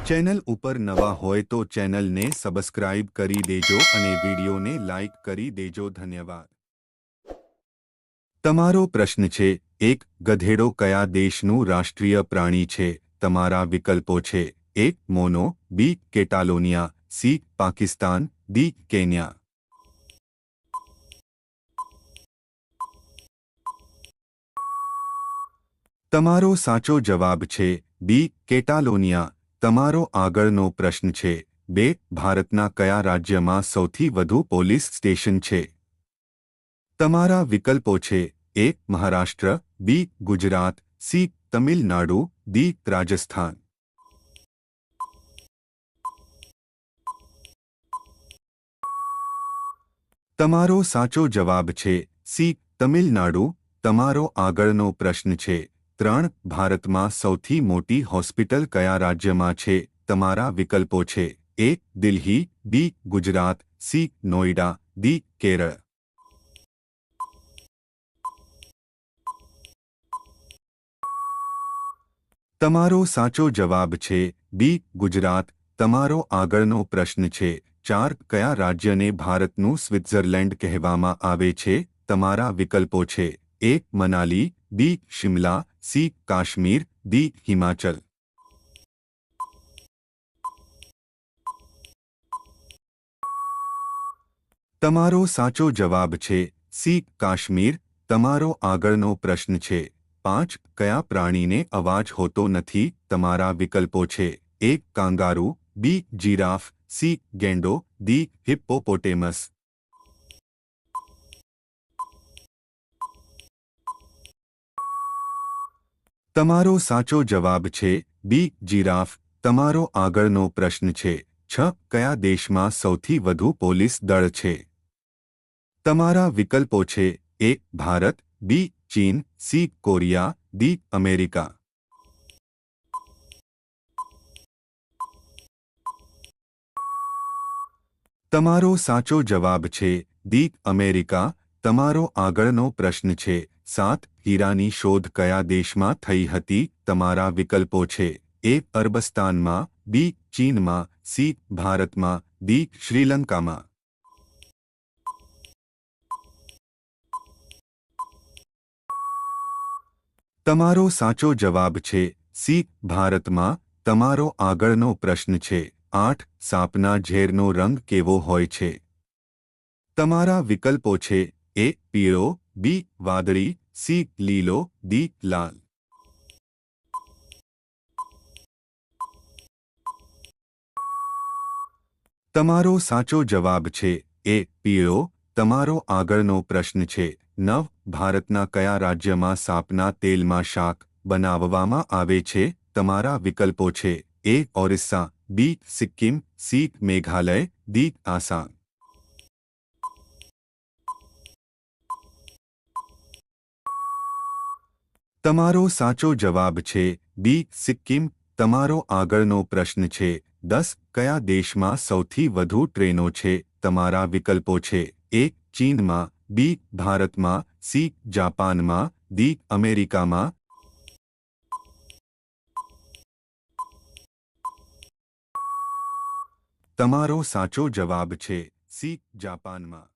Channel ઉપર નવા હોય તો ચેનલને સબસ્ક્રાઇબ કરી દેજો અને વિડીયોને લાઇક કરી દેજો. ધન્યવાદ. તમારો પ્રશ્ન છે, એક ગધેડો કયા દેશનું રાષ્ટ્રીય પ્રાણી છે? તમારા વિકલ્પો છે: એ મોનો, બી કેટાલોનિયા, સી પાકિસ્તાન, ડી કેન્યા. તમારો સાચો જવાબ છે બી કેટાલોનિયા. તમારો આગળનો પ્રશ્ન છે, બે ભારતના કયા રાજ્યમાં સૌથી વધુ પોલીસ સ્ટેશન છે? તમારા વિકલ્પો છે: એ મહારાષ્ટ્ર, બી ગુજરાત, સી તમિલનાડુ, ડી રાજસ્થાન. તમારો સાચો જવાબ છે સી તમિલનાડુ. તમારો આગળનો પ્રશ્ન છે, ત્રણ ભારતમાં સૌથી મોટી હોસ્પિટલ કયા રાજ્યમાં છે? તમારા વિકલ્પો છે: એ દિલ્હી, બી ગુજરાત, સી નોઈડા, ડી કેરળ. તમારો સાચો જવાબ છે બી ગુજરાત. તમારો આગળનો પ્રશ્ન છે, ચાર કયા રાજ્યને ભારતનું સ્વિટ્ઝરલેન્ડ કહેવામાં આવે છે? તમારા વિકલ્પો છે: એ મનાલી, બી શિમલા, સી કાશ્મીર, ડી હિમાચલ. તમારો સાચો જવાબ છે સી કાશ્મીર. તમારો આગળનો પ્રશ્ન છે, પાંચ કયા પ્રાણીને અવાજ હોતો નથી? તમારા વિકલ્પો છે: એ કાંગારૂ, બી જીરાફ, સી ગેંડો, ડી હિપ્પોપોટેમસ. તમારો સાચો જવાબ છે બી જીરાફ. તમારો આગળનો પ્રશ્ન છે, છ કયા દેશમાં સૌથી વધુ પોલીસ દળ છે? તમારા વિકલ્પો છે: એ ભારત, બી ચીન, સી કોરિયા, ડી અમેરિકા. તમારો સાચો જવાબ છે ડી અમેરિકા. તમારો આગળનો પ્રશ્ન છે, સાત હીરાની શોધ કયા દેશમાં થઈ હતી? તમારા વિકલ્પો છે: એ અરબસ્તાનમાં, બી ચીનમાં, સી ભારતમાં, ડી શ્રીલંકામાં. તમારો સાચો જવાબ છે સી ભારતમાં. તમારો આગળનો પ્રશ્ન છે, આઠ સાપના ઝેરનો રંગ કેવો હોય છે? તમારા વિકલ્પો છે: એ પીળો, બી વાદળી, સી લીલો, ડી લાલ. તમારો સાચો જવાબ છે એ પીળો. તમારો આગળનો પ્રશ્ન છે, નવ ભારતના કયા રાજ્યમાં સાપના તેલમાં શાક બનાવવામાં આવે છે? તમારા વિકલ્પો છે: એ ઓરિસ્સા, બી સિક્કિમ, સી મેઘાલય, ડી આસામ. તમારો સાચો જવાબ છે બી સિક્કિમ. તમારો આગળનો પ્રશ્ન છે, દસ કયા દેશમાં સૌથી વધુ ટ્રેનો છે? તમારા વિકલ્પો છે: એ ચીનમાં, બી ભારતમાં, સી જાપાનમાં, ડી અમેરિકામાં. તમારો સાચો જવાબ છે સી જાપાનમાં.